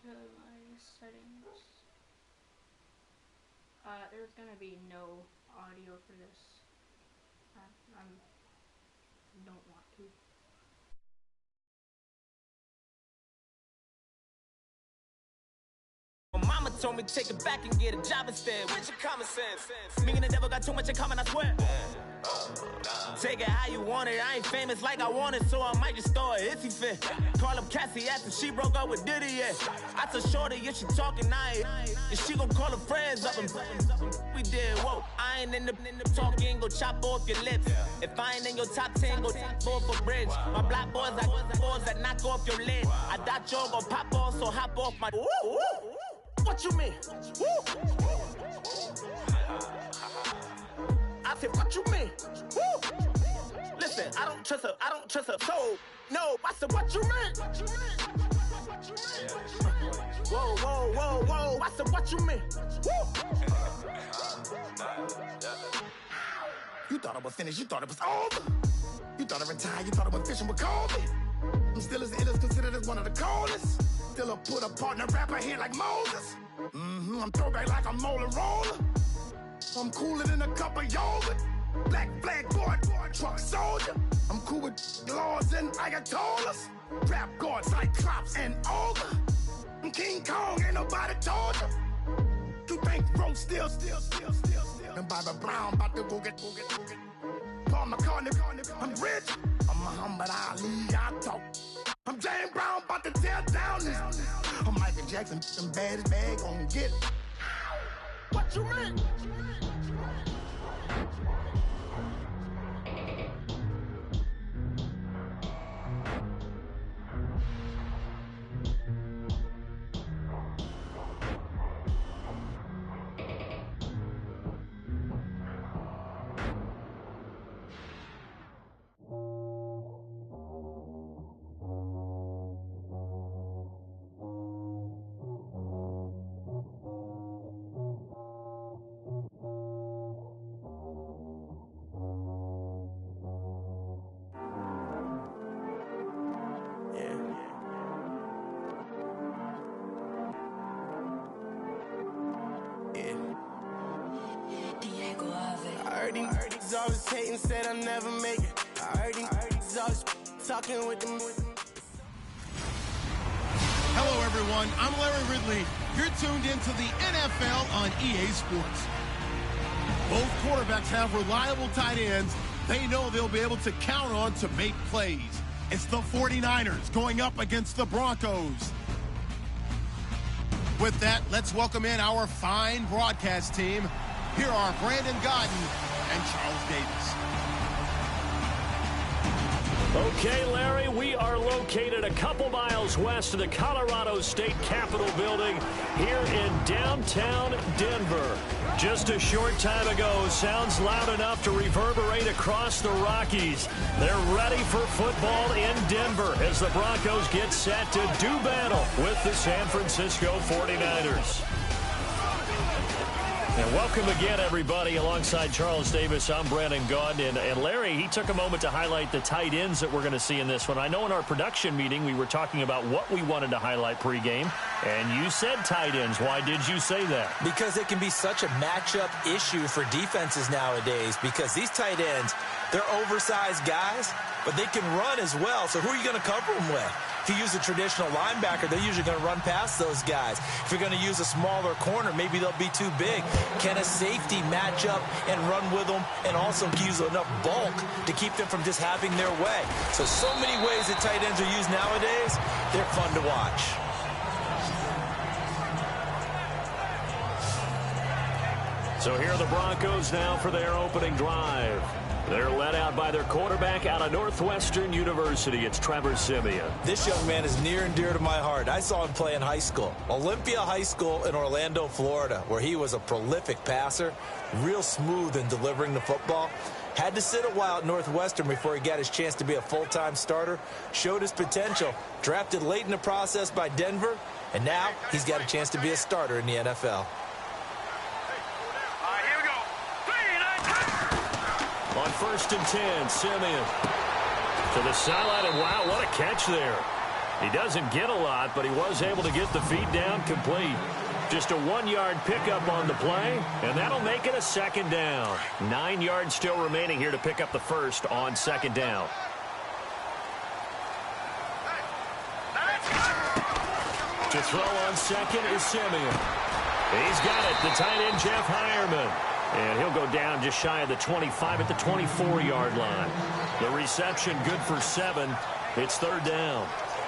to my settings. There's gonna be no audio for this. I don't want to. Mama told me to take it back and get a job instead. Where's your common sense? Me and the devil got too much in common, I swear. Take it how you want it. I ain't famous like I want it, so I might just throw a hissy fit. Call up Cassie after she broke up with Diddy, yeah. I told Shorty if she talking, and she gon' call her friends up and we did, whoa. I ain't in the talking, go chop off your lips. If I ain't in your top 10, go top 4 for bridge. My black boys like boys that knock off your lid. I thought y'all gon' pop off, so hop off my. What you mean? Woo! I said, what you mean? Woo! Listen, I don't trust her soul. No, I said, what you mean? Whoa, whoa, whoa, whoa. I said, what you mean? Woo! You thought I was finished, you thought it was over. You thought I retired, you thought I went fishing with Kobe. I'm still as ill as considered as one of the coldest. Still a put a partner rapper here like Moses. I'm throwback like a molar roller. I'm cooler than a cup of yogurt. Black flag boy, truck soldier. I'm cool with laws and ayatollahs. Rap gods like Cyclops and Ogre. I'm King Kong, ain't nobody told you. You think Rome still. And Bobby Brown about to go get. Paul McCartney, I'm rich. I'm Muhammad Ali, I talk. I'm James Brown, about to tear down this. I'm Michael Jackson, some baddest bag gon' get it. What you mean? He's always hating, said I'll never make it. I heard he's always talking with them. Hello, everyone. I'm Larry Ridley. You're tuned into the NFL on EA Sports. Both quarterbacks have reliable tight ends they know they'll be able to count on to make plays. It's the 49ers going up against the Broncos. With that, let's welcome in our fine broadcast team. Here are Brandon Godden and Charles Davis. Okay, Larry, we are located a couple miles west of the Colorado State Capitol building here in downtown Denver. Just a short time ago, sounds loud enough to reverberate across the Rockies. They're ready for football in Denver as the Broncos get set to do battle with the San Francisco 49ers. And welcome again, everybody. Alongside Charles Davis, I'm Brandon Gaudin. And Larry, he took a moment to highlight the tight ends that we're going to see in this one. I know in our production meeting we were talking about what we wanted to highlight pregame, and you said tight ends. Why did you say that? Because it can be such a matchup issue for defenses nowadays, because these tight ends, they're oversized guys, but they can run as well. So who are you going to cover them with? If you use a traditional linebacker, they're usually going to run past those guys. If you're going to use a smaller corner, maybe they'll be too big. Can a safety match up and run with them and also use enough bulk to keep them from just having their way? So many ways that tight ends are used nowadays. They're fun to watch. So here are the Broncos now for their opening drive. They're led out by their quarterback out of Northwestern University. It's Trevor Siemian. This young man is near and dear to my heart. I saw him play in high school. Olympia High School in Orlando, Florida, where he was a prolific passer, real smooth in delivering the football. Had to sit a while at Northwestern before he got his chance to be a full-time starter. Showed his potential. Drafted late in the process by Denver. And now he's got a chance to be a starter in the NFL. On 1st and 10, Siemian to the sideline, and wow, what a catch there. He doesn't get a lot, but he was able to get the feed down complete. Just a 1-yard pickup on the play, and that'll make it a second down. 9 yards still remaining here to pick up the first on second down. To throw on second is Simeon. He's got it, the tight end Jeff Hireman. And he'll go down just shy of the 25 at the 24-yard line. The reception good for 7. It's third down.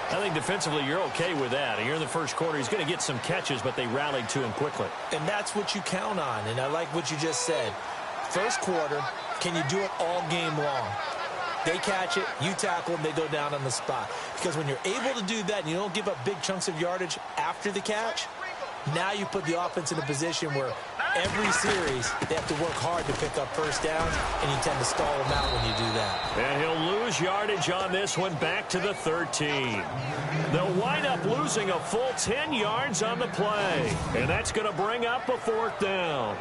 I think defensively you're okay with that. Here in the first quarter, he's going to get some catches, but they rallied to him quickly. And that's what you count on, and I like what you just said. First quarter, can you do it all game long? They catch it, you tackle them, they go down on the spot. Because when you're able to do that and you don't give up big chunks of yardage after the catch, now you put the offense in a position where every series they have to work hard to pick up first downs, and you tend to stall them out when you do that. And he'll lose yardage on this one back to the 13. They'll wind up losing a full 10 yards on the play, and that's going to bring up a fourth down.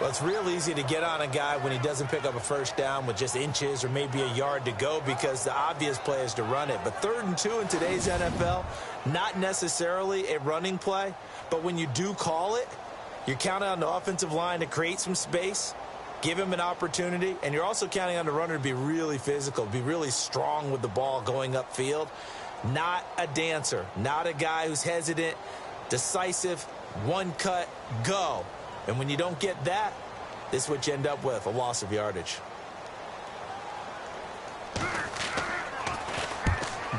Well, it's real easy to get on a guy when he doesn't pick up a first down with just inches or maybe a yard to go because the obvious play is to run it. But 3rd and 2 in today's NFL, not necessarily a running play, but when you do call it, you're counting on the offensive line to create some space, give him an opportunity, and you're also counting on the runner to be really physical, be really strong with the ball going upfield. Not a dancer, not a guy who's hesitant, decisive, one cut, go. And when you don't get that, this is what you end up with, a loss of yardage.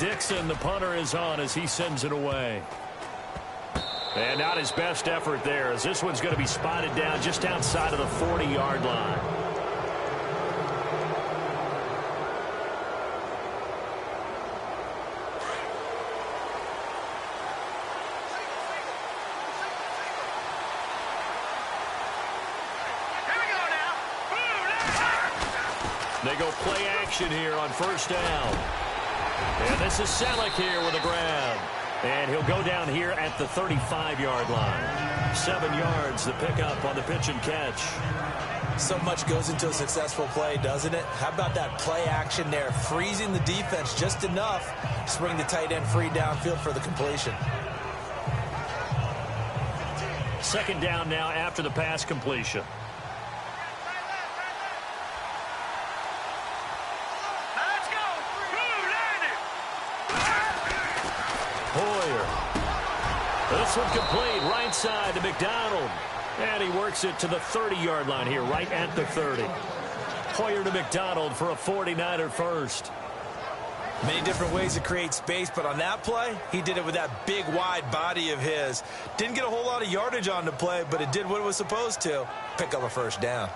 Dixon, the punter, is on as he sends it away. And not his best effort there, as this one's going to be spotted down just outside of the 40-yard line. They go play action here on first down. And this is Selleck here with the grab. And he'll go down here at the 35-yard line. 7 yards, the pickup on the pitch and catch. So much goes into a successful play, doesn't it? How about that play action there, freezing the defense just enough to bring the tight end free downfield for the completion. Second down now after the pass completion. This one complete, right side to McDonald. And he works it to the 30-yard line here, right at the 30. Hoyer to McDonald for a 49er first. Many different ways to create space, but on that play, he did it with that big, wide body of his. Didn't get a whole lot of yardage on the play, but it did what it was supposed to, pick up a first down.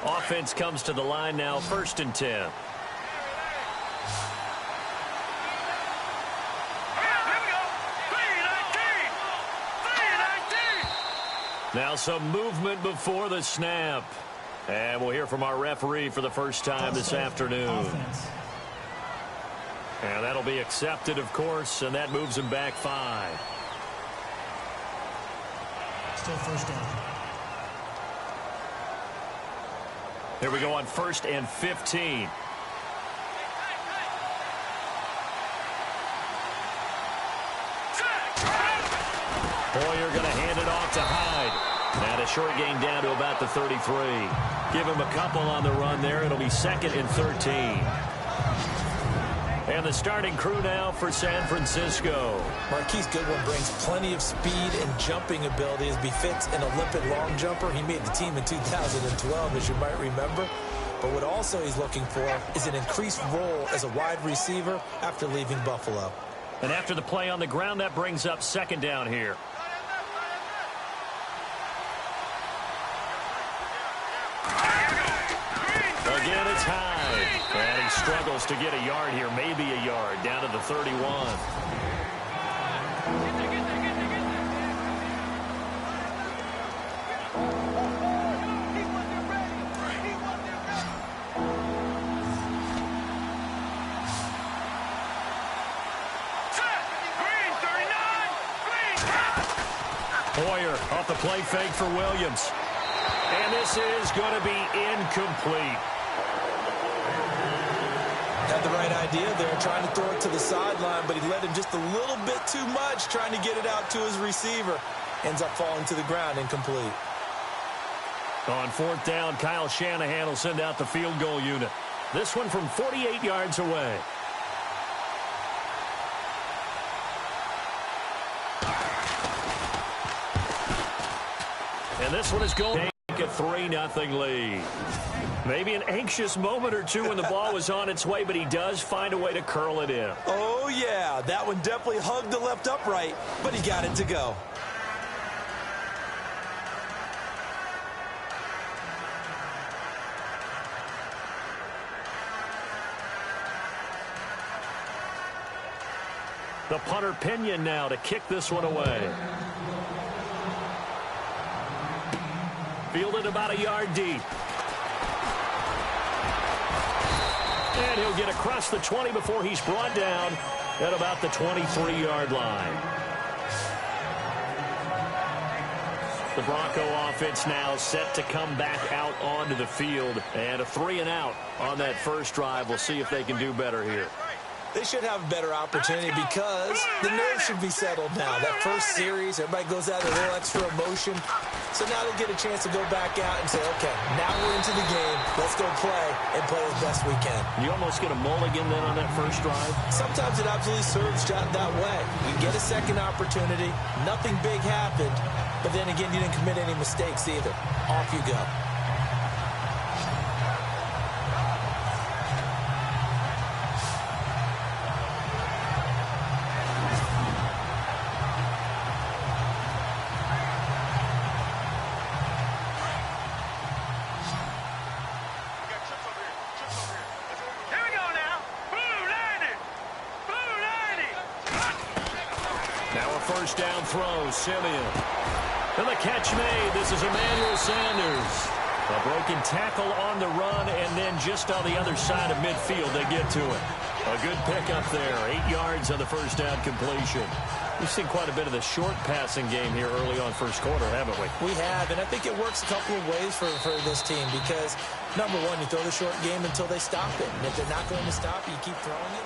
Offense comes to the line now, 1st and 10. Now some movement before the snap. And we'll hear from our referee for the first time this afternoon. And that'll be accepted, of course, and that moves him back 5. Still first down. Here we go on 1st and 15. Hoyer going to hand it off to Hyde. And a short gain down to about the 33. Give him a couple on the run there. It'll be 2nd and 13. And the starting crew now for San Francisco. Marquise Goodwin brings plenty of speed and jumping ability as befits an Olympic long jumper. He made the team in 2012, as you might remember. But what also he's looking for is an increased role as a wide receiver after leaving Buffalo. And after the play on the ground, that brings up 2nd down here. Again, it's Hyde. And he struggles to get a yard here, maybe a yard, down to the 31. Boyer off the play fake for Williams. And this is going to be incomplete. Had the right idea there, trying to throw it to the sideline, but he let him just a little bit too much, trying to get it out to his receiver. Ends up falling to the ground, incomplete. On fourth down, Kyle Shanahan will send out the field goal unit. This one from 48 yards away. And this one is going to take a 3-0 lead. Maybe an anxious moment or two when the ball was on its way, but he does find a way to curl it in. Oh, yeah. That one definitely hugged the left upright, but he got it to go. The punter Pinion now to kick this one away. Fielded about a yard deep. And he'll get across the 20 before he's brought down at about the 23-yard line. The Bronco offense now set to come back out onto the field. And a 3-and-out on that first drive. We'll see if they can do better here. They should have a better opportunity because the nerves should be settled now. That first series, everybody goes out with a little extra emotion. So now they get a chance to go back out and say, okay, now we're into the game. Let's go play and play as best we can. You almost get a mulligan then on that first drive? Sometimes it absolutely serves that way. You get a second opportunity. Nothing big happened. But then again, you didn't commit any mistakes either. Off you go. First down throw, Simeon. And the catch made. This is Emmanuel Sanders. A broken tackle on the run, and then just on the other side of midfield, they get to it. A good pickup there. 8 yards on the first down completion. We've seen quite a bit of the short passing game here early on first quarter, haven't we? We have, and I think it works a couple of ways for this team because, number one, you throw the short game until they stop it. And if they're not going to stop it, you keep throwing it.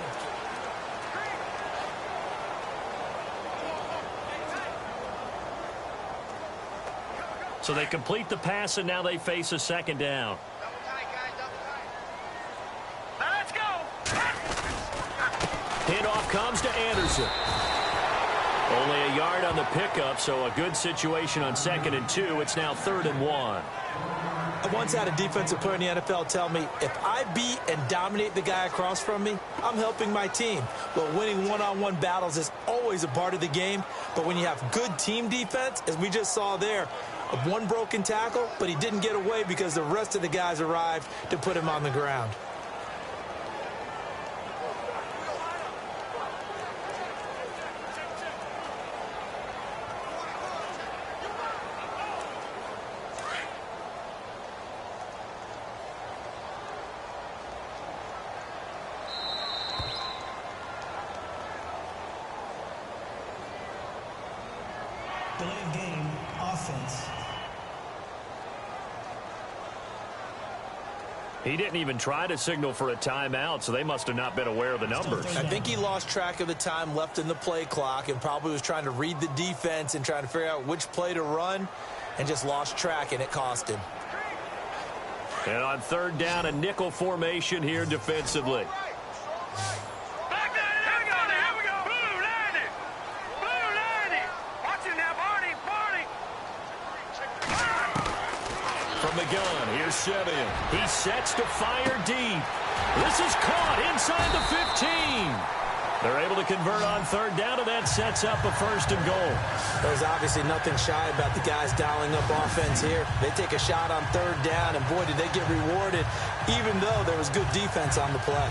So they complete the pass, and now they face a second down. Now let's go. Handoff comes to Anderson. Only a yard on the pickup, so a good situation on 2nd and 2. It's now 3rd and 1. I once had a defensive player in the NFL tell me, if I beat and dominate the guy across from me, I'm helping my team. Well, winning one-on-one battles is always a part of the game, but when you have good team defense, as we just saw there, one broken tackle, but he didn't get away because the rest of the guys arrived to put him on the ground. Delayed game, offense. He didn't even try to signal for a timeout, so they must have not been aware of the numbers. I think he lost track of the time left in the play clock and probably was trying to read the defense and trying to figure out which play to run and just lost track, and it cost him. And on 3rd down, a nickel formation here defensively. From the gun, here's Simeon. He sets to fire deep. This is caught inside the 15. They're able to convert on 3rd down, and that sets up a 1st and goal. There's obviously nothing shy about the guys dialing up offense here. They take a shot on 3rd down, and boy, did they get rewarded, even though there was good defense on the play.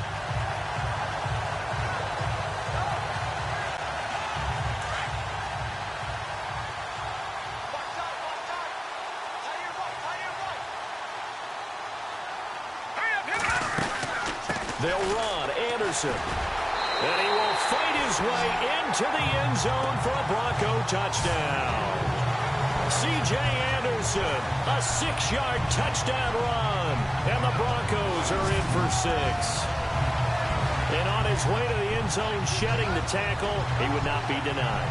They'll run Anderson. And he will fight his way into the end zone for a Bronco touchdown. C.J. Anderson, a 6-yard touchdown run. And the Broncos are in for 6. And on his way to the end zone, shedding the tackle, he would not be denied.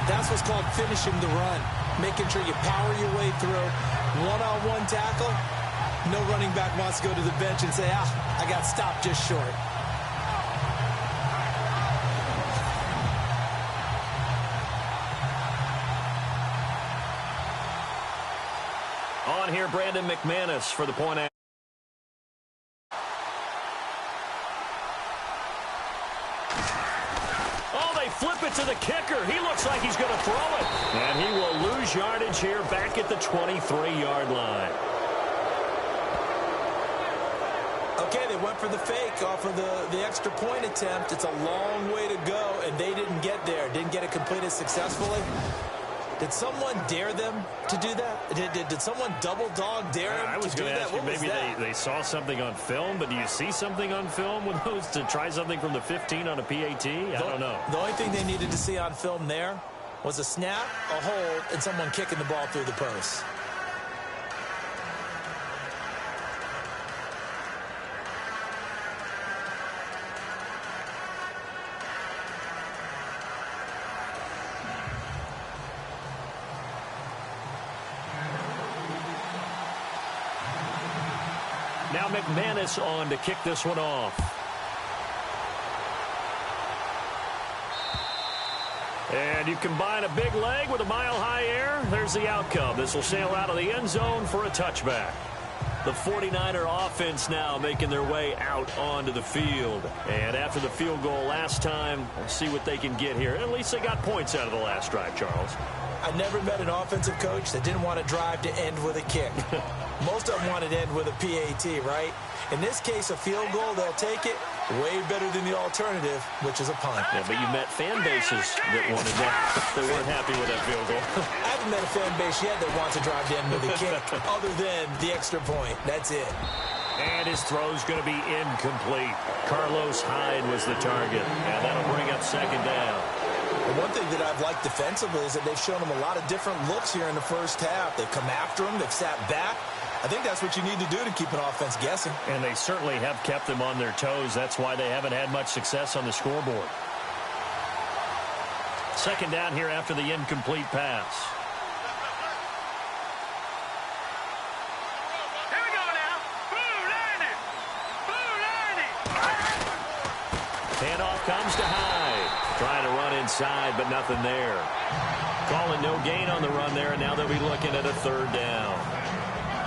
That's what's called finishing the run. Making sure you power your way through. One-on-one tackle. No running back wants to go to the bench and say, I got stopped just short. On here, Brandon McManus for the point. Oh, they flip it to the kicker. He looks like he's going to throw it. And he will lose yardage here back at the 23-yard line. Okay, they went for the fake off of the extra point attempt. It's a long way to go, and they didn't get there. Didn't get it completed successfully. Did someone dare them to do that? Did someone double dog dare them to do that? I was going to ask you, maybe they saw something on film, but do you see something on film with those to try something from the 15 on a PAT? I don't know. The only thing they needed to see on film there was a snap, a hold, and someone kicking the ball through the post. Now McManus on to kick this one off. And you combine a big leg with a mile-high air. There's the outcome. This will sail out of the end zone for a touchback. The 49er offense now making their way out onto the field. And after the field goal last time, we'll see what they can get here. At least they got points out of the last drive, Charles. I never met an offensive coach that didn't want to drive to end with a kick. Most of them wanted to end with a PAT, right? In this case, a field goal, they'll take it. Way better than the alternative, which is a punt. Yeah, but you met fan bases that wanted that. They weren't happy with that field goal. I haven't met a fan base yet that wants to drive to end with a kick other than the extra point. That's it. And his throw's going to be incomplete. Carlos Hyde was the target, and that'll bring up second down. And one thing that I've liked defensively is that they've shown him a lot of different looks here in the first half. They've come after him. They've sat back. I think that's what you need to do to keep an offense guessing. And they certainly have kept them on their toes. That's why they haven't had much success on the scoreboard. Second down here after the incomplete pass. Here we go now. Boo, learn it. Boo, learn it. Handoff comes to Hyde. Trying to run inside, but nothing there. Calling no gain on the run there, and now they'll be looking at a third down.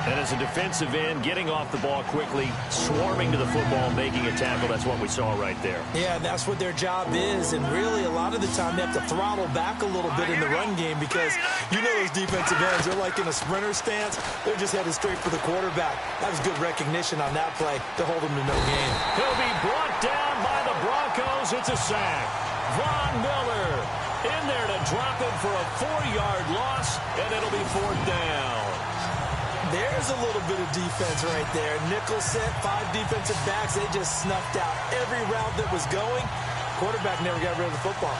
And as a defensive end, getting off the ball quickly, swarming to the football, making a tackle, that's what we saw right there. Yeah, that's what their job is, and really a lot of the time they have to throttle back a little bit in the run game because you know those defensive ends, they're like in a sprinter stance. They're just headed straight for the quarterback. That was good recognition on that play to hold him to no gain. He'll be brought down by the Broncos. It's a sack. Von Miller in there to drop him for a 4-yard loss, and it'll be fourth down. There's a little bit of defense right there. Nickel set, 5 defensive backs. They just snuffed out every route that was going. Quarterback never got rid of the football.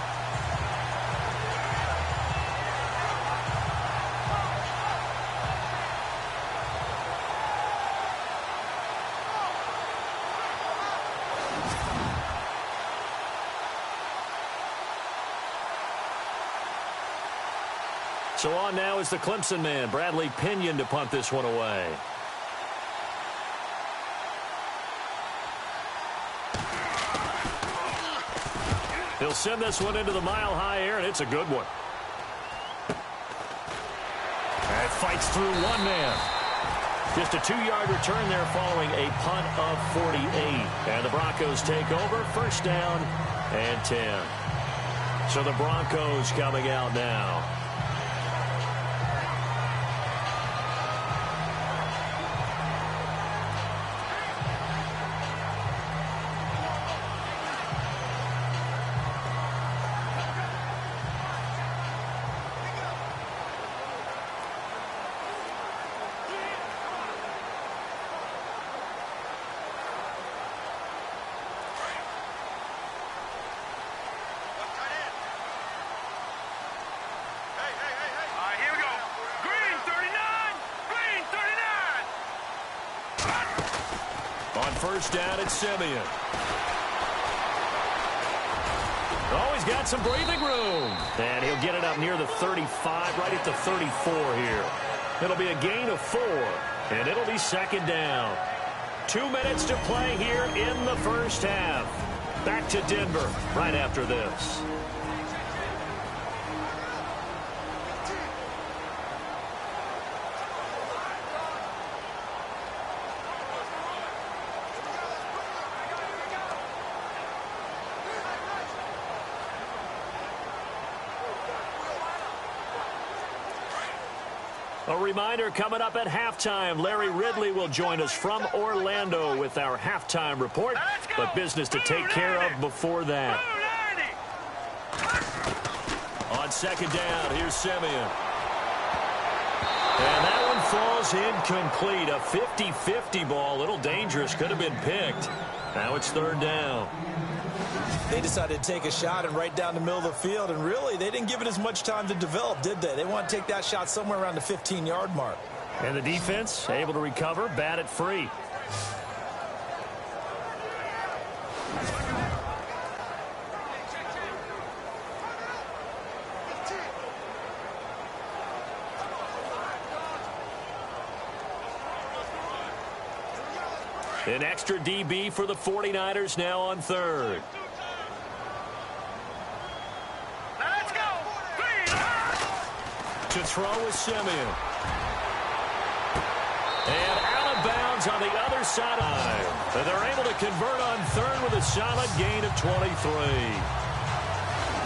So on now is the Clemson man, Bradley Pinion, to punt this one away. He'll send this one into the mile-high air, and it's a good one. And it fights through one man. Just a 2-yard return there following a punt of 48. And the Broncos take over, first down and 10. So the Broncos coming out now. first down at Simeon. Oh, he's got some breathing room. And he'll get it up near the 35, right at the 34 here. It'll be a gain of 4, and it'll be second down. 2 minutes to play here in the first half. Back to Denver right after this. A reminder, coming up at halftime, Larry Ridley will join us from Orlando with our halftime report, but business to take care of before that. On second down, here's Simeon. And that one falls incomplete. A 50-50 ball, a little dangerous, could have been picked. Now it's third down. They decided to take a shot and right down the middle of the field, and really, they didn't give it as much time to develop, did they? They want to take that shot somewhere around the 15-yard mark. And the defense able to recover, bat it free. An extra DB for the 49ers now on third. Let's go. To throw is Simeon. And out of bounds on the other side. And they're able to convert on third with a solid gain of 23.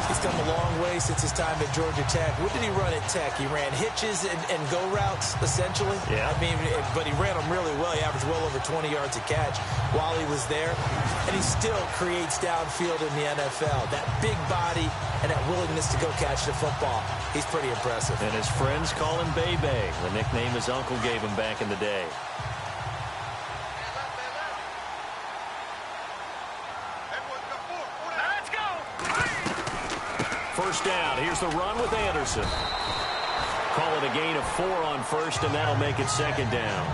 He's come a long way since his time at Georgia Tech. What did he run at Tech? He ran hitches and go routes, essentially. Yeah. I mean, but he ran them really well. He averaged well over 20 yards a catch while he was there. And he still creates downfield in the NFL. That big body and that willingness to go catch the football. He's pretty impressive. And his friends call him Bebe, the nickname his uncle gave him back in the day. First down. Here's the run with Anderson. Call it a gain of 4 on first, and that'll make it second down.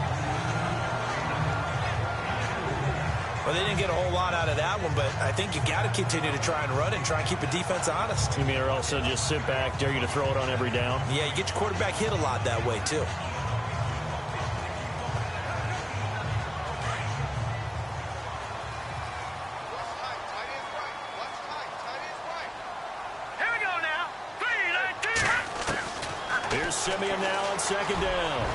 Well, they didn't get a whole lot out of that one, but I think you got to continue to try and run and try and keep the defense honest. You mean, or also just sit back, dare you to throw it on every down? Yeah, you get your quarterback hit a lot that way, too. Simeon now on second down.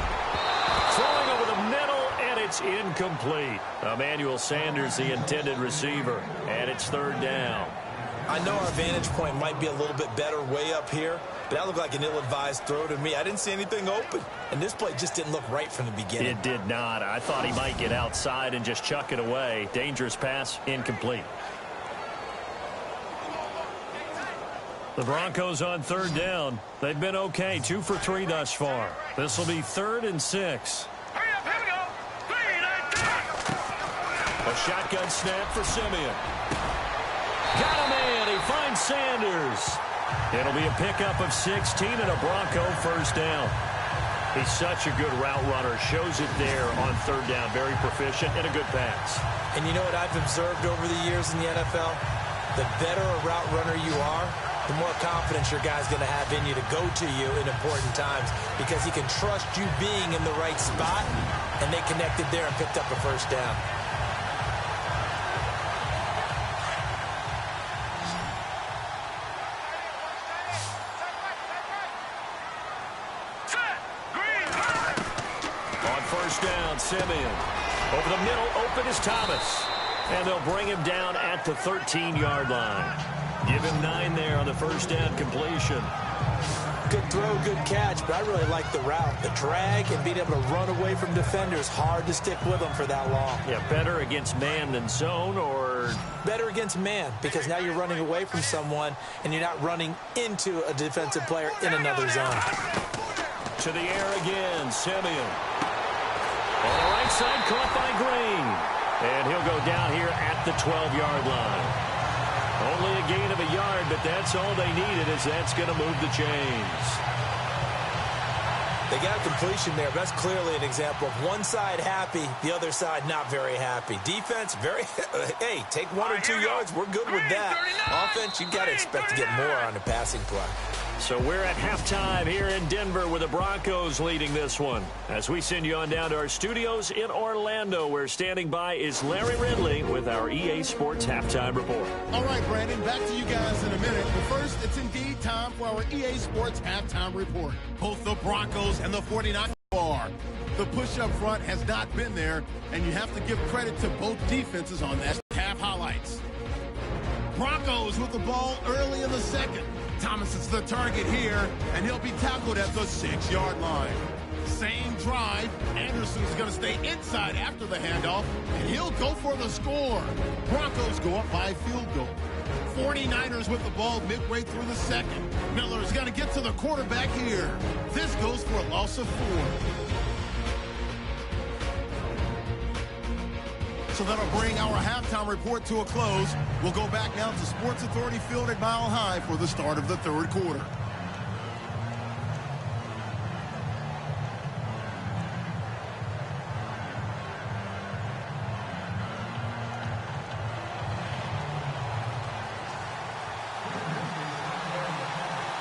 Throwing over the middle, and it's incomplete. Emmanuel Sanders, the intended receiver, and it's third down. I know our vantage point might be a little bit better way up here, but that looked like an ill-advised throw to me. I didn't see anything open, and this play just didn't look right from the beginning. It did not. I thought he might get outside and just chuck it away. Dangerous pass, incomplete. The Broncos on third down. They've been okay, 2 for 3 thus far. This will be 3rd and 6. Hurry up, here we go. 3, 9, 10. A shotgun snap for Simeon. Got a man. He finds Sanders. It'll be a pickup of 16 and a Bronco first down. He's such a good route runner. Shows it there on third down. Very proficient and a good pass. And you know what I've observed over the years in the NFL? The better a route runner you are, the more confidence your guy's going to have in you to go to you in important times because he can trust you being in the right spot, and they connected there and picked up a first down. On first down, Simeon. Over the middle, open is Thomas. And they'll bring him down at the 13-yard line. Give him 9 there on the first down completion. Good throw, good catch, but I really like the route. The drag and being able to run away from defenders, hard to stick with them for that long. Yeah, better against man than zone, or? Better against man, because now you're running away from someone and you're not running into a defensive player in another zone. To the air again, Simeon. On the right side, caught by Green. And he'll go down here at the 12-yard line. Only a gain of a yard, but that's all they needed, as that's going to move the chains. They got a completion there, but that's clearly an example of one side happy, the other side not very happy. Defense, hey, take 1 or 2 yards. We're good with that. Offense, you got to expect to get more on the passing play. So we're at halftime here in Denver with the Broncos leading this one. As we send you on down to our studios in Orlando, where standing by is Larry Ridley with our EA Sports Halftime Report. All right, Brandon, back to you guys in a minute. But first, it's indeed time for our EA Sports Halftime Report. Both the Broncos and the 49ers are. The push up front has not been there, and you have to give credit to both defenses on that. Half highlights. Broncos with the ball early in the second. Thomas is the target here, and he'll be tackled at the 6-yard line. Same drive. Anderson's going to stay inside after the handoff, and he'll go for the score. Broncos go up by a field goal. 49ers with the ball midway through the second. Miller's going to get to the quarterback here. This goes for a loss of 4. So that'll bring our halftime report to a close. We'll go back now to Sports Authority Field at Mile High for the start of the third quarter.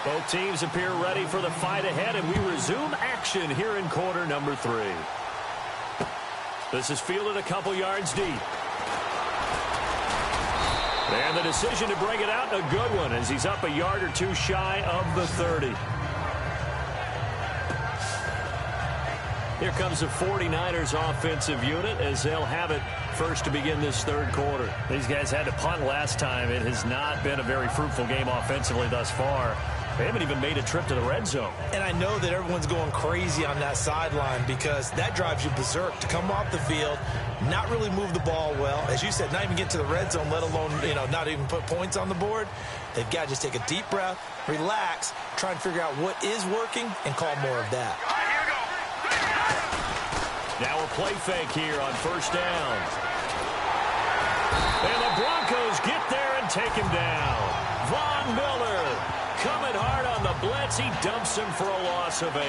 Both teams appear ready for the fight ahead, and we resume action here in quarter number 3. This is fielded a couple yards deep. And the decision to bring it out, a good one, as he's up a yard or 2 shy of the 30. Here comes the 49ers offensive unit as they'll have it first to begin this third quarter. These guys had to punt last time. It has not been a very fruitful game offensively thus far. They haven't even made a trip to the red zone. And I know that everyone's going crazy on that sideline because that drives you berserk to come off the field, not really move the ball well. As you said, not even get to the red zone, let alone, not even put points on the board. They've got to just take a deep breath, relax, try and figure out what is working, and call more of that. Now a play fake here on first down. And the Broncos get there and take him down. Von Miller coming hard on the blitz. He dumps him for a loss of 8.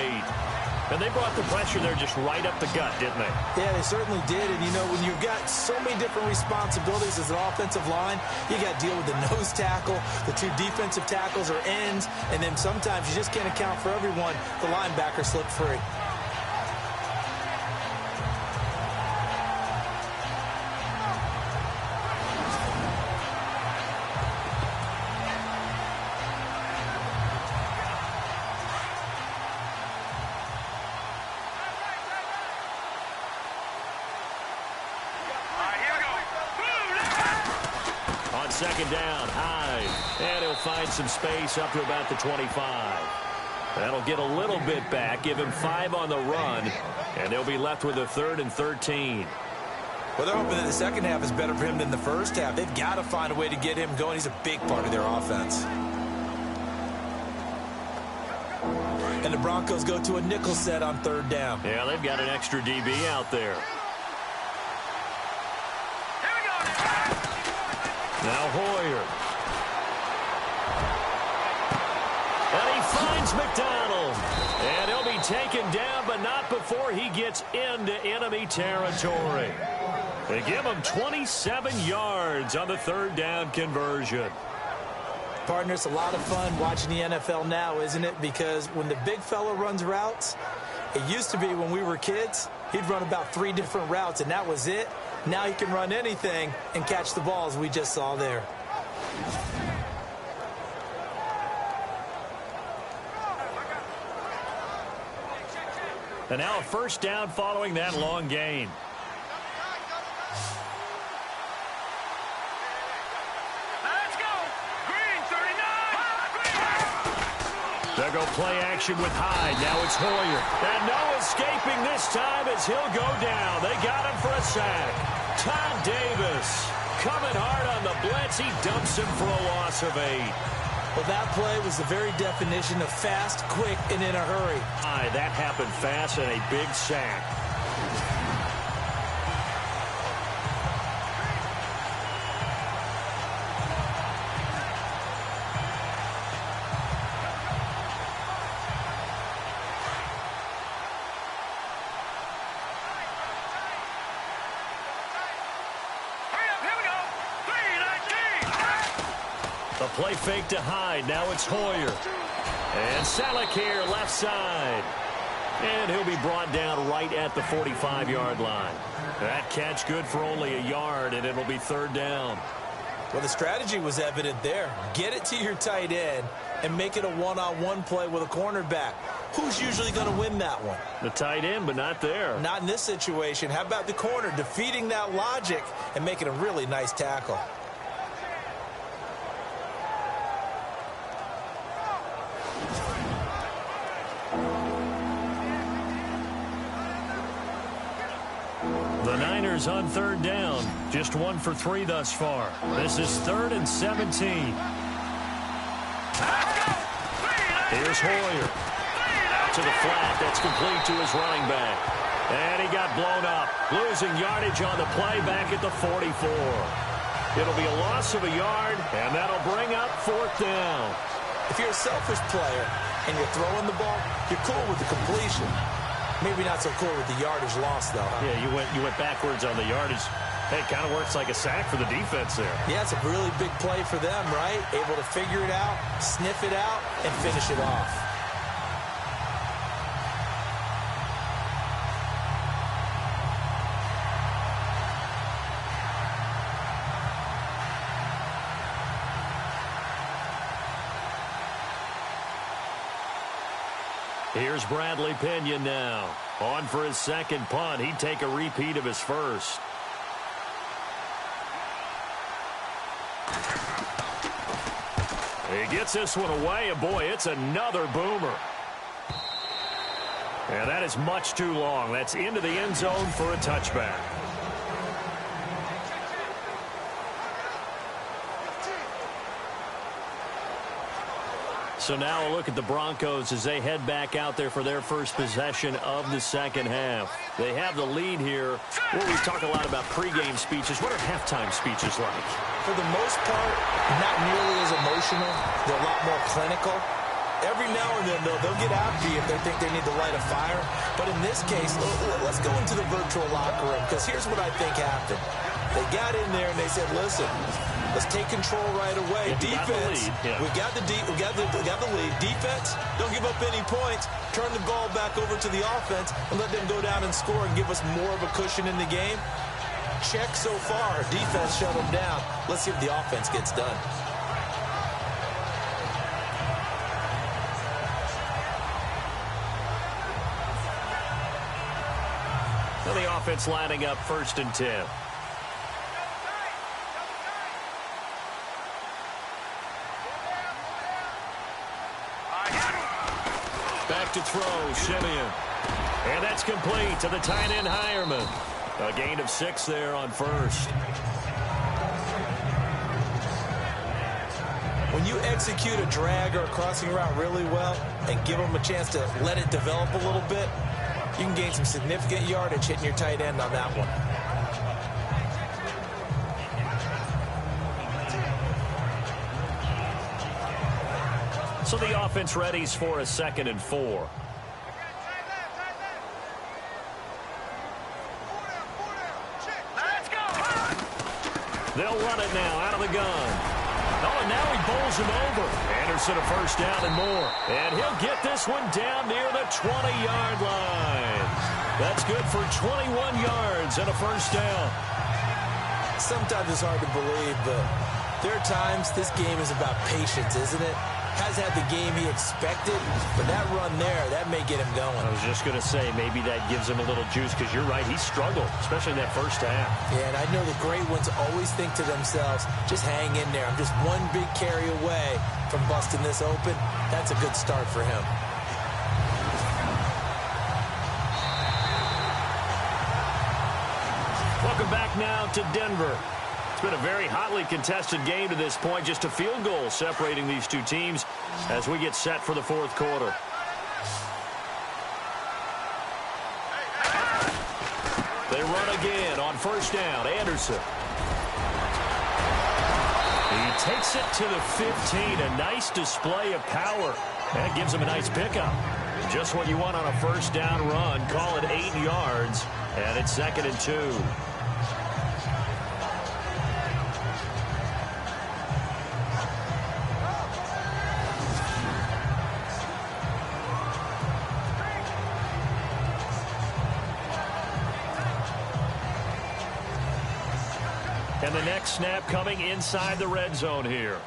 And they brought the pressure there just right up the gut, didn't they? Yeah, they certainly did. And, when you've got so many different responsibilities as an offensive line, you got to deal with the nose tackle, the 2 defensive tackles or ends, and then sometimes you just can't account for everyone. The linebacker slipped free. Second down, Hyde, and he'll find some space up to about the 25. That'll get a little bit back, give him 5 on the run, and they'll be left with a 3rd and 13. Well, they're hoping that the second half is better for him than the first half. They've got to find a way to get him going. He's a big part of their offense. And the Broncos go to a nickel set on 3rd down. Yeah, they've got an extra DB out there. Now Hoyer. And he finds McDonald. And he'll be taken down, but not before he gets into enemy territory. They give him 27 yards on the 3rd down conversion. Partner, it's a lot of fun watching the NFL now, isn't it? Because when the big fella runs routes, it used to be when we were kids, he'd run about 3 different routes, and that was it. Now he can run anything and catch the balls we just saw there. And now a first down following that long gain. Let's go. Green 39. They'll go play action with Hyde. Now it's Hoyer. And no escaping this time as he'll go down. They got him for a sack. Todd Davis coming hard on the blitz. He dumps him for a loss of 8. Well, that play was the very definition of fast, quick, and in a hurry. That happened fast and a big sack. The play fake to Hyde. Now it's Hoyer. And Selleck here, left side. And he'll be brought down right at the 45-yard line. That catch good for only a yard, and it'll be third down. Well, the strategy was evident there. Get it to your tight end and make it a one-on-one play with a cornerback. Who's usually going to win that one? The tight end, but not there. Not in this situation. How about the corner defeating that logic and making a really nice tackle? The Niners on third down. Just 1 for 3 thus far. This is 3rd and 17. Here's Hoyer. Out to the flat. That's complete to his running back. And he got blown up. Losing yardage on the play back at the 44. It'll be a loss of a yard, and that'll bring up 4th down. If you're a selfish player and you're throwing the ball, you're cool with the completion. Maybe not so cool with the yardage loss, though. Huh? Yeah, you went backwards on the yardage. Hey, it kind of works like a sack for the defense there. Yeah, it's a really big play for them, right? Able to figure it out, sniff it out, and finish it off. Here's Bradley Pinion now. On for his second punt. He'd take a repeat of his first. He gets this one away, and boy, it's another boomer. And that is much too long. That's into the end zone for a touchback. So now a look at the Broncos as they head back out there for their first possession of the second half. They have the lead here. Well, we talk a lot about pregame speeches. What are halftime speeches like? For the most part, not nearly as emotional. They're a lot more clinical. Every now and then, they'll get after you if they think they need to light a fire. But in this case, let's go into the virtual locker room, because here's what I think happened. They got in there and they said, listen, let's take control right away. Defense, we got the lead. Defense, don't give up any points. Turn the ball back over to the offense and let them go down and score and give us more of a cushion in the game. Check so far. Defense shut them down. Let's see if the offense gets done. Well, the offense lining up 1st and 10. Back to throw, Simeon. And that's complete to the tight end, Hireman. A gain of 6 there on first. When you execute a drag or a crossing route really well and give them a chance to let it develop a little bit, you can gain some significant yardage hitting your tight end on that one. So the offense readies for a 2nd and 4. They'll run it now out of the gun. Oh, and now he bowls him over. Anderson a first down and more. And he'll get this one down near the 20-yard line. That's good for 21 yards and a first down. Sometimes it's hard to believe, but there are times this game is about patience, isn't it? Hasn't had the game he expected, but that run there, that may get him going. I was just going to say, maybe that gives him a little juice, because you're right, he struggled, especially in that first half. Yeah, and I know the great ones always think to themselves, just hang in there. I'm just one big carry away from busting this open. That's a good start for him. Welcome back now to Denver. It's been a very hotly contested game to this point. Just a field goal separating these two teams as we get set for the 4th quarter. They run again on first down. Anderson. He takes it to the 15. A nice display of power. That gives him a nice pickup. Just what you want on a first down run. Call it 8 yards. And it's 2nd and 2. And the next snap coming inside the red zone here.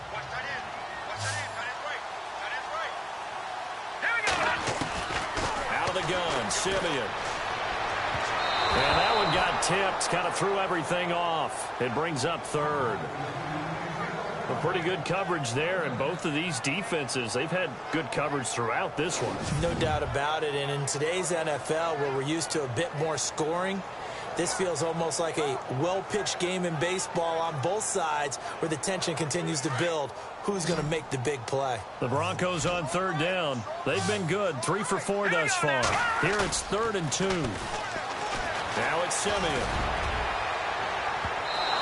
Out of the gun, Simeon. And that one got tipped, kind of threw everything off. It brings up third. Well, pretty good coverage there, and both of these defenses, they've had good coverage throughout this one. No doubt about it, and in today's NFL, where we're used to a bit more scoring, this feels almost like a well-pitched game in baseball on both sides where the tension continues to build. Who's going to make the big play? The Broncos on third down. They've been good, 3 for 4 thus far. Here it's 3rd and 2. Now it's Simeon.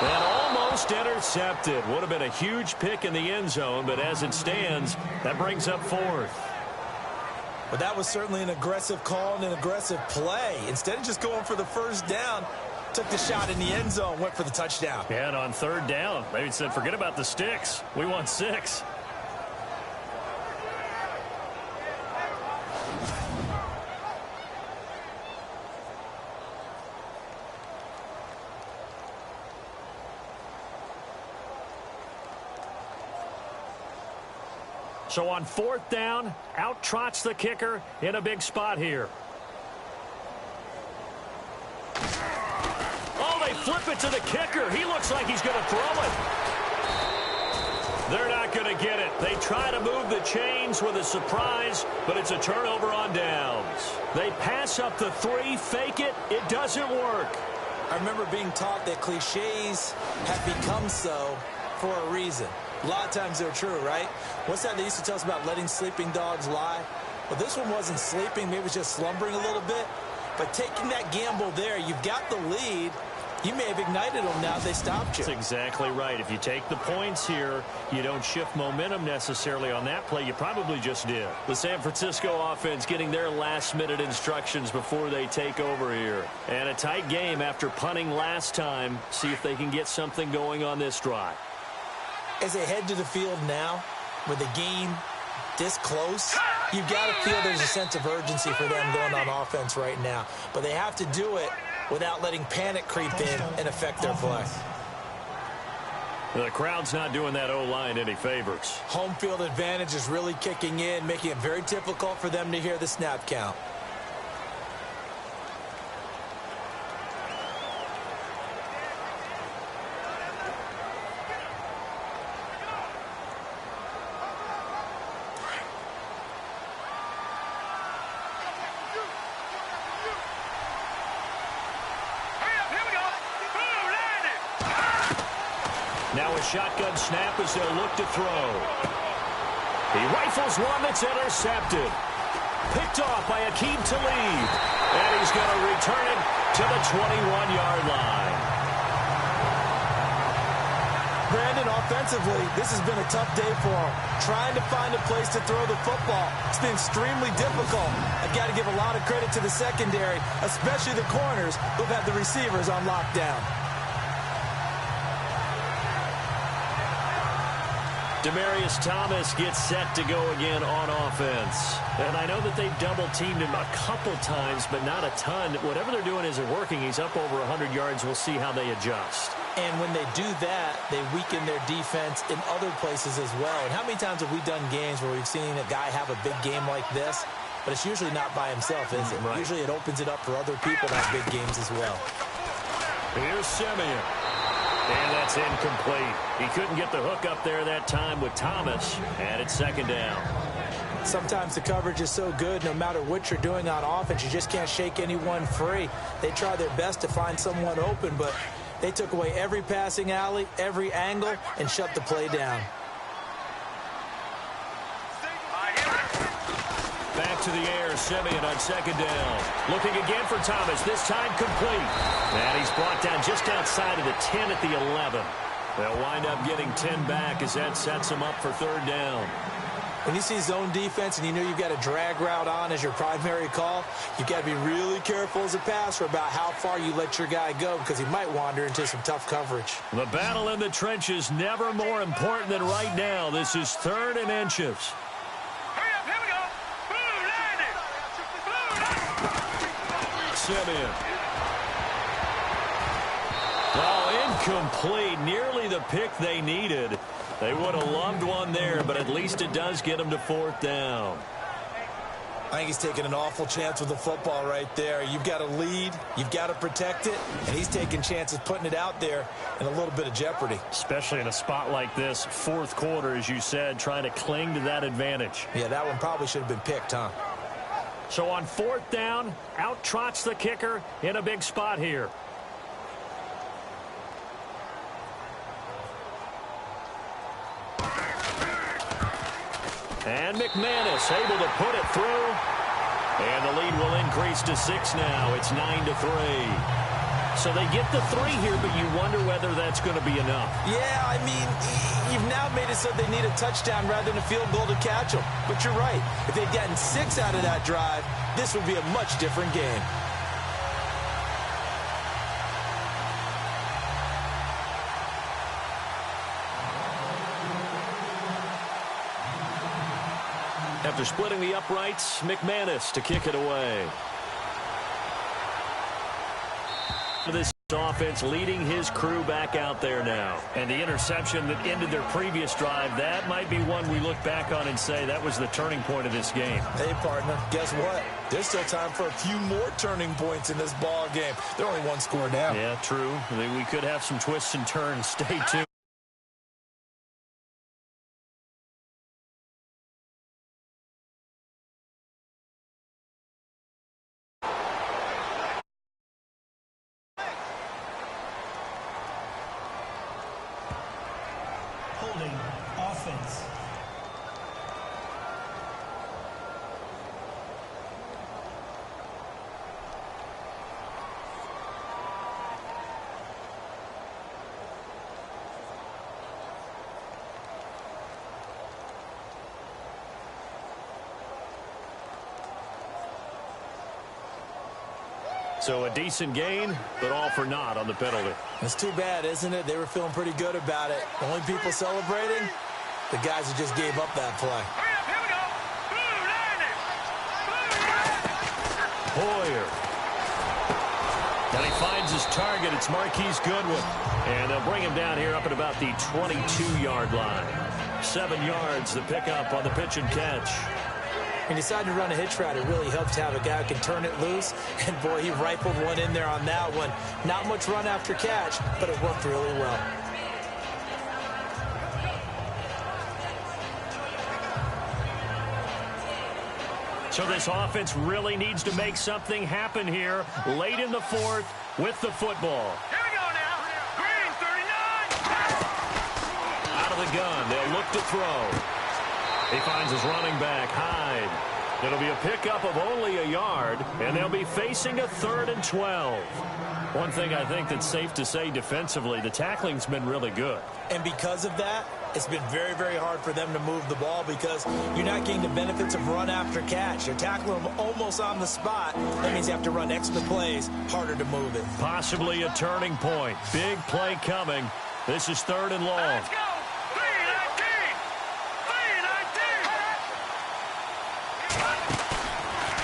And almost intercepted. Would have been a huge pick in the end zone, but as it stands, that brings up 4th. But that was certainly an aggressive call and an aggressive play. Instead of just going for the first down, took the shot in the end zone, went for the touchdown. And on third down, maybe said, forget about the sticks. We want 6. So on 4th down, out trots the kicker in a big spot here. Oh, they flip it to the kicker. He looks like he's going to throw it. They're not going to get it. They try to move the chains with a surprise, but it's a turnover on downs. They pass up the 3, fake it. It doesn't work. I remember being taught that cliches have become so for a reason. A lot of times they're true, right? What's that they used to tell us about letting sleeping dogs lie? Well, this one wasn't sleeping. Maybe it was just slumbering a little bit. But taking that gamble there, you've got the lead. You may have ignited them now they stopped you. That's exactly right. If you take the points here, you don't shift momentum necessarily on that play. You probably just did. The San Francisco offense getting their last-minute instructions before they take over here. And a tight game after punting last time. See if they can get something going on this drive. As they head to the field now, with the game this close, you've got to feel there's a sense of urgency for them going on offense right now. But they have to do it without letting panic creep in and affect their play. The crowd's not doing that O-line any favors. Home field advantage is really kicking in, making it very difficult for them to hear the snap count. Now a shotgun snap as they'll look to throw. He rifles one that's intercepted. Picked off by Akeem Talib. And he's going to return it to the 21-yard line. Brandon, offensively, this has been a tough day for him. Trying to find a place to throw the football. It's been extremely difficult. I've got to give a lot of credit to the secondary, especially the corners who've had the receivers on lockdown. Demaryius Thomas gets set to go again on offense. And I know that they've double-teamed him a couple times, but not a ton. Whatever they're doing isn't working. He's up over 100 yards. We'll see how they adjust. And when they do that, they weaken their defense in other places as well. And how many times have we done games where we've seen a guy have a big game like this? But it's usually not by himself, is it? Right. Usually it opens it up for other people to have big games as well. Here's Simeon. And that's incomplete. He couldn't get the hook up there that time with Thomas. And it's 2nd down. Sometimes the coverage is so good, no matter what you're doing on offense, you just can't shake anyone free. They try their best to find someone open, but they took away every passing alley, every angle, and shut the play down. Back to the air, Simeon on 2nd down. Looking again for Thomas, this time complete. And he's brought down just outside of the 10 at the 11. They'll wind up getting 10 back as that sets him up for 3rd down. When you see zone defense and you know you've got a drag route on as your primary call, you've got to be really careful as a passer about how far you let your guy go because he might wander into some tough coverage. The battle in the trenches never more important than right now. This is 3rd and inches. Simeon. Oh, incomplete. Nearly the pick they needed. They would have loved one there, but at least it does get them to 4th down. I think he's taking an awful chance with the football right there. You've got to lead, you've got to protect it, and he's taking chances putting it out there in a little bit of jeopardy. Especially in a spot like this, 4th quarter, as you said, trying to cling to that advantage. Yeah, that one probably should have been picked, huh? So on 4th down, out trots the kicker in a big spot here. And McManus able to put it through. And the lead will increase to 6 now. It's 9-3. So they get the 3 here, but you wonder whether that's going to be enough. Yeah, I mean, you've now made it so they need a touchdown rather than a field goal to catch them. But you're right. If they'd gotten 6 out of that drive, this would be a much different game. After splitting the uprights, McManus to kick it away. This offense leading his crew back out there now. And the interception that ended their previous drive, that might be one we look back on and say that was the turning point of this game. Hey, partner, guess what? There's still time for a few more turning points in this ball game. They're only 1 score down. Yeah, true. We could have some twists and turns. Stay tuned. Holding offense. So a decent gain, but all for naught on the penalty. It's too bad, isn't it? They were feeling pretty good about it. The only people celebrating, the guys who just gave up that play. Here we go. Hoyer. And he finds his target. It's Marquise Goodwin. And they'll bring him down here up at about the 22-yard line. 7 yards, the pickup on the pitch and catch. He decided to run a hitch route. It really helps to have a guy who can turn it loose. And, boy, he rifled one in there on that one. Not much run after catch, but it worked really well. So this offense really needs to make something happen here late in the 4th with the football. Here we go now. Green 39. Out of the gun. They'll look to throw. He finds his running back, Hyde. It'll be a pickup of only a yard, and they'll be facing a 3rd and 12. One thing I think that's safe to say defensively, the tackling's been really good. And because of that, it's been very, very hard for them to move the ball because you're not getting the benefits of run after catch. You're tackling them almost on the spot. That means you have to run extra plays, harder to move it. Possibly a turning point. Big play coming. This is 3rd and long. Let's go. 3-19.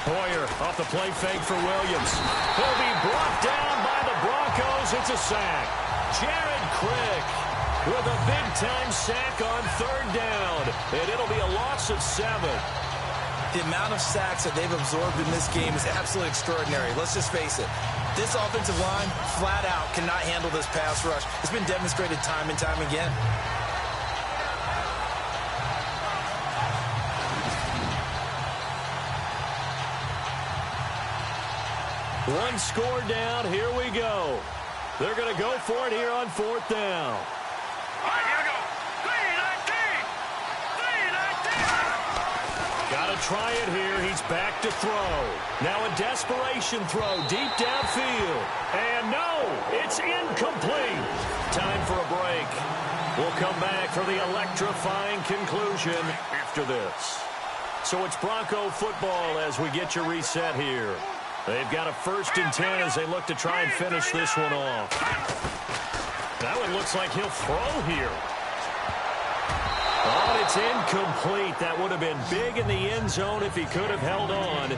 Hoyer off the play fake for Williams. He'll be brought down by the Broncos. It's a sack. Jared Crick with a big-time sack on 3rd down. And it'll be a loss of 7. The amount of sacks that they've absorbed in this game is absolutely extraordinary. Let's just face it. This offensive line, flat out, cannot handle this pass rush. It's been demonstrated time and time again. One score down. Here we go. They're going to go for it here on 4th down. All right, here we go. 3-19. Got to try it here. He's back to throw. Now a desperation throw deep downfield. And no, it's incomplete. Time for a break. We'll come back for the electrifying conclusion after this. So it's Bronco football as we get your reset here. They've got a 1st and 10 as they look to try and finish this one off. That one looks like he'll throw here. Oh, it's incomplete. That would have been big in the end zone if he could have held on.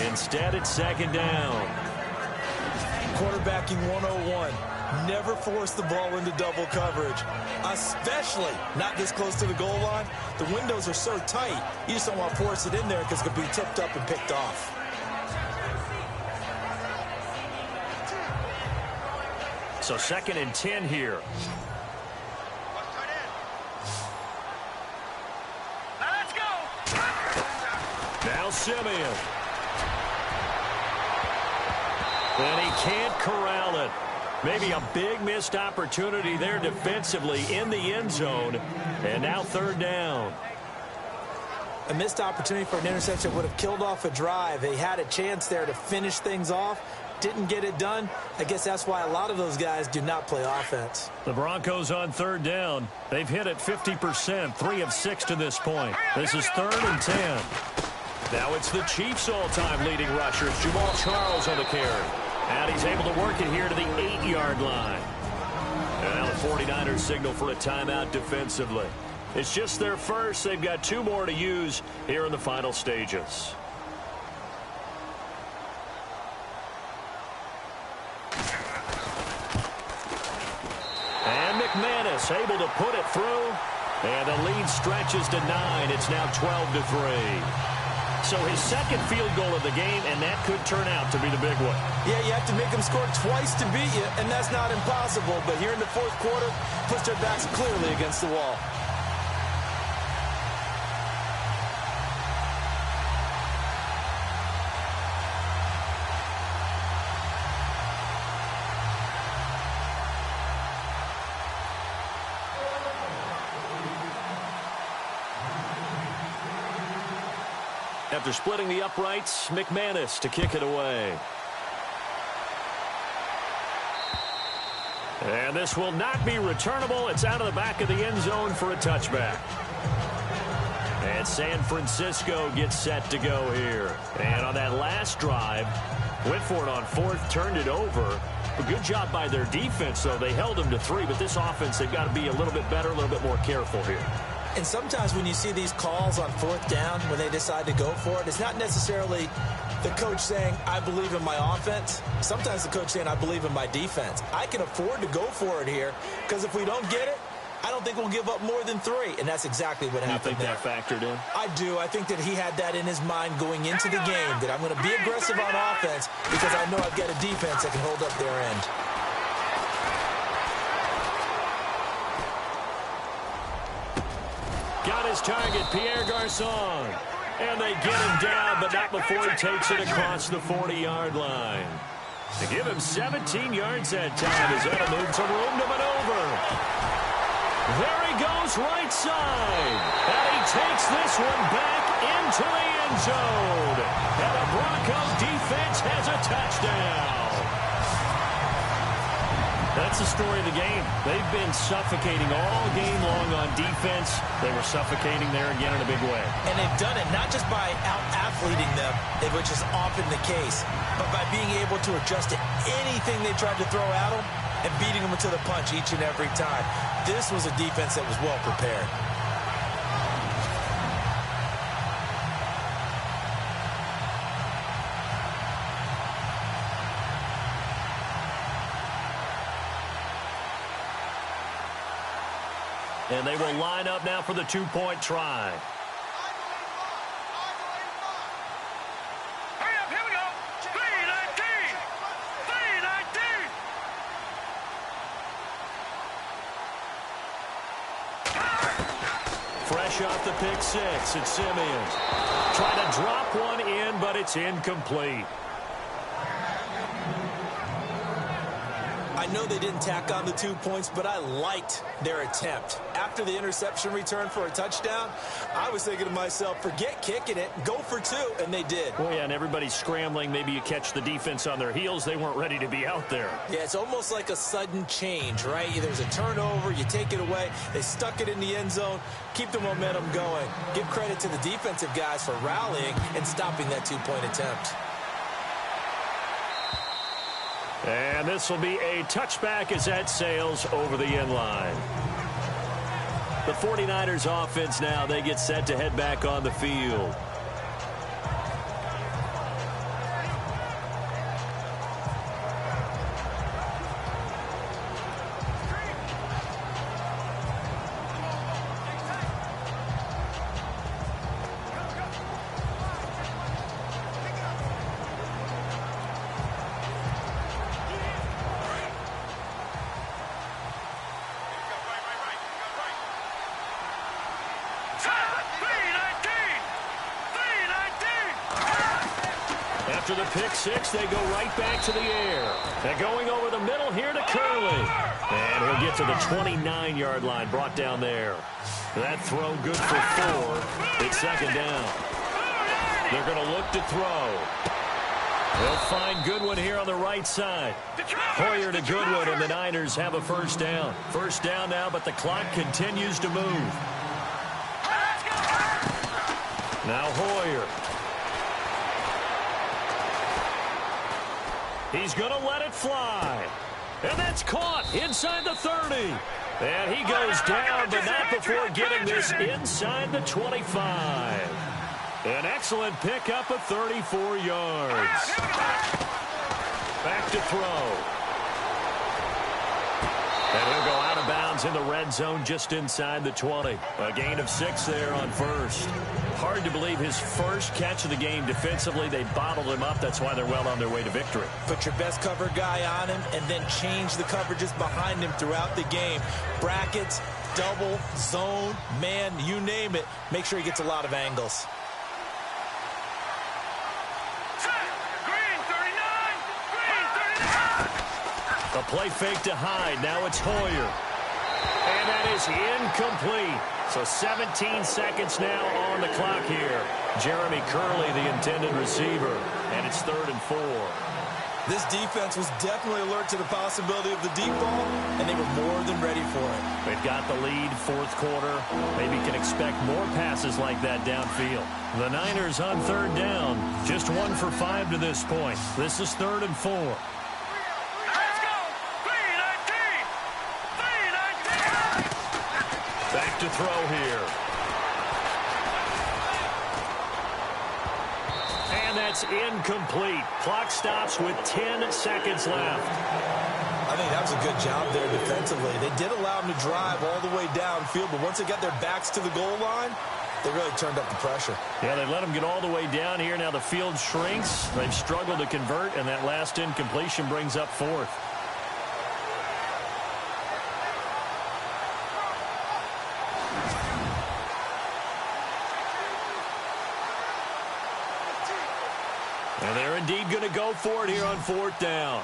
Instead, it's 2nd down. Quarterbacking 101. Never force the ball into double coverage, especially not this close to the goal line. The windows are so tight, you just don't want to force it in there because it could be tipped up and picked off. So 2nd and 10 here. Let's go. Now Simeon. And he can't corral it. Maybe a big missed opportunity there defensively in the end zone. And now 3rd down. A missed opportunity for an interception would have killed off a drive. They had a chance there to finish things off. Didn't get it done. I guess that's why a lot of those guys do not play offense. The Broncos on 3rd down. They've hit it 50%, 3 of 6 to this point. This is 3rd and 10. Now it's the Chiefs' all-time leading rushers, Jamal Charles on the carry. And he's able to work it here to the 8-yard line. And now the 49ers signal for a timeout defensively. It's just their first. They've got 2 more to use here in the final stages. And McManus able to put it through. And the lead stretches to 9. It's now 12-3. So his 2nd field goal of the game, and that could turn out to be the big one. Yeah, you have to make them score twice to beat you, and that's not impossible. But here in the 4th quarter, puts their backs clearly against the wall. After splitting the uprights, McManus to kick it away. And this will not be returnable. It's out of the back of the end zone for a touchback. And San Francisco gets set to go here. And on that last drive, went for it on 4th, turned it over. A good job by their defense, though. They held them to 3, but this offense, they've got to be a little bit better, a little bit more careful here. And sometimes when you see these calls on 4th down, when they decide to go for it, it's not necessarily the coach saying, I believe in my offense. Sometimes the coach saying, I believe in my defense. I can afford to go for it here because if we don't get it, I don't think we'll give up more than 3. And that's exactly what happened there. You think that factored in? I do. I think that he had that in his mind going into the game, that I'm going to be aggressive on offense because I know I've got a defense that can hold up their end. Got his target, Pierre Garçon. And they get him down, but not before he takes it across the 40-yard line. To give him 17 yards that time as Edelman some room to maneuver. There he goes right side. And he takes this one back into the end zone. And the Broncos defense has a touchdown. That's the story of the game. They've been suffocating all game long on defense. They were suffocating there again in a big way. And they've done it not just by out-athleting them, which is often the case, but by being able to adjust to anything they tried to throw at them and beating them to the punch each and every time. This was a defense that was well prepared. And they will line up now for the 2-point try. Hurry up, here we go. 3-19. 3-19. Fresh off the pick 6, it's Simeon. Trying to drop one in, but it's incomplete. I know they didn't tack on the 2 points, but I liked their attempt. After the interception return for a touchdown, I was thinking to myself, forget kicking it, go for 2, and they did. Well, yeah, and everybody's scrambling. Maybe you catch the defense on their heels. They weren't ready to be out there. Yeah, it's almost like a sudden change, right? There's a turnover, you take it away, they stuck it in the end zone, keep the momentum going. Give credit to the defensive guys for rallying and stopping that 2-point attempt. And this will be a touchback as that sails over the end line. The 49ers offense now, they get set to head back on the field. After the pick six, they go right back to the air. And going over the middle here to Curley. And he'll get to the 29-yard line, brought down there. That throw good for 4. It's second down. They're going to look to throw. They'll find Goodwin here on the right side. Hoyer to Goodwin, and the Niners have a first down. First down now, but the clock continues to move. Now Hoyer. He's going to let it fly. And that's caught inside the 30. And he goes down, but not before getting this inside the 25. An excellent pickup of 34 yards. Back to throw. And he'll go out of bounds in the red zone just inside the 20. A gain of 6 there on first. Hard to believe his first catch of the game defensively. They bottled him up. That's why they're well on their way to victory. Put your best cover guy on him and then change the coverages behind him throughout the game. Brackets, double, zone, man, you name it. Make sure he gets a lot of angles. A play fake to Hyde. Now it's Hoyer. And that is incomplete. So 17 seconds now on the clock here. Jeremy Curley, the intended receiver. And it's 3rd and 4. This defense was definitely alert to the possibility of the deep ball, and they were more than ready for it. They've got the lead, 4th quarter. Maybe can expect more passes like that downfield. The Niners on 3rd down. Just 1 for 5 to this point. This is 3rd and 4. Back to throw here. And that's incomplete. Clock stops with 10 seconds left. I think that was a good job there defensively. They did allow them to drive all the way downfield, but once they got their backs to the goal line, they really turned up the pressure. Yeah, they let them get all the way down here. Now the field shrinks. They've struggled to convert, and that last incompletion brings up 4th. And they're indeed going to go for it here on 4th down.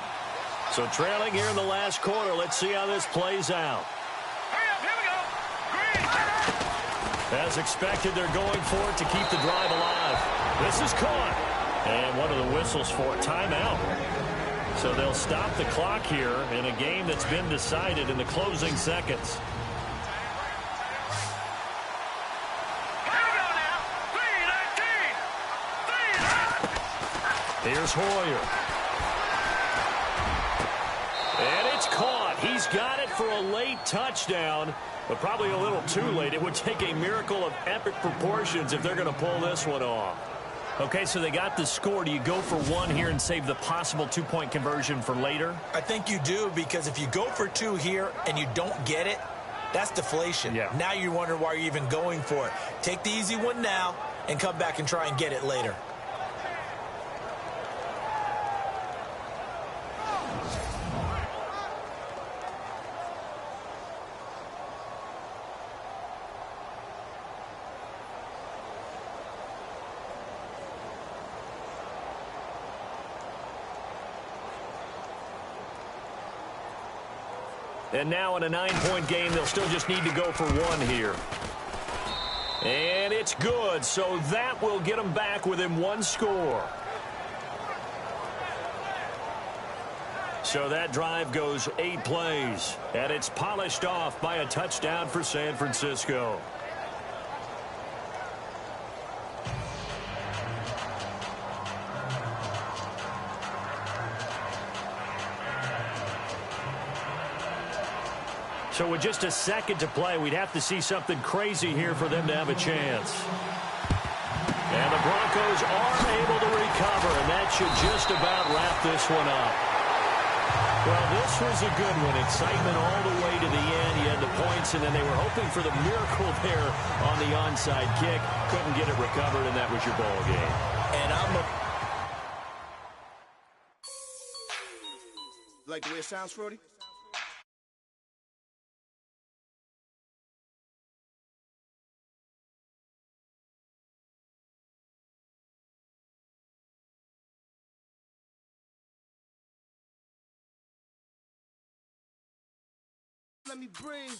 So trailing here in the last quarter. Let's see how this plays out. As expected, they're going for it to keep the drive alive. This is caught. And what are the whistles for? Timeout. So they'll stop the clock here in a game that's been decided in the closing seconds. Here's Hoyer. And it's caught. He's got it for a late touchdown, but probably a little too late. It would take a miracle of epic proportions if they're going to pull this one off. Okay, so they got the score. Do you go for 1 here and save the possible 2-point conversion for later? I think you do, because if you go for 2 here and you don't get it, that's deflation. Yeah. Now you wonder why you're even going for it. Take the easy one now and come back and try and get it later. And now in a 9-point game, they'll still just need to go for 1 here. And it's good, so that will get them back within 1 score. So that drive goes 8 plays, and it's polished off by a touchdown for San Francisco. So with just a second to play, we'd have to see something crazy here for them to have a chance. And the Broncos are able to recover, and that should just about wrap this one up. Well, this was a good one. Excitement all the way to the end. You had the points, and then they were hoping for the miracle there on the onside kick. Couldn't get it recovered, and that was your ball game. And like the way it sounds, Frody? Let me breathe.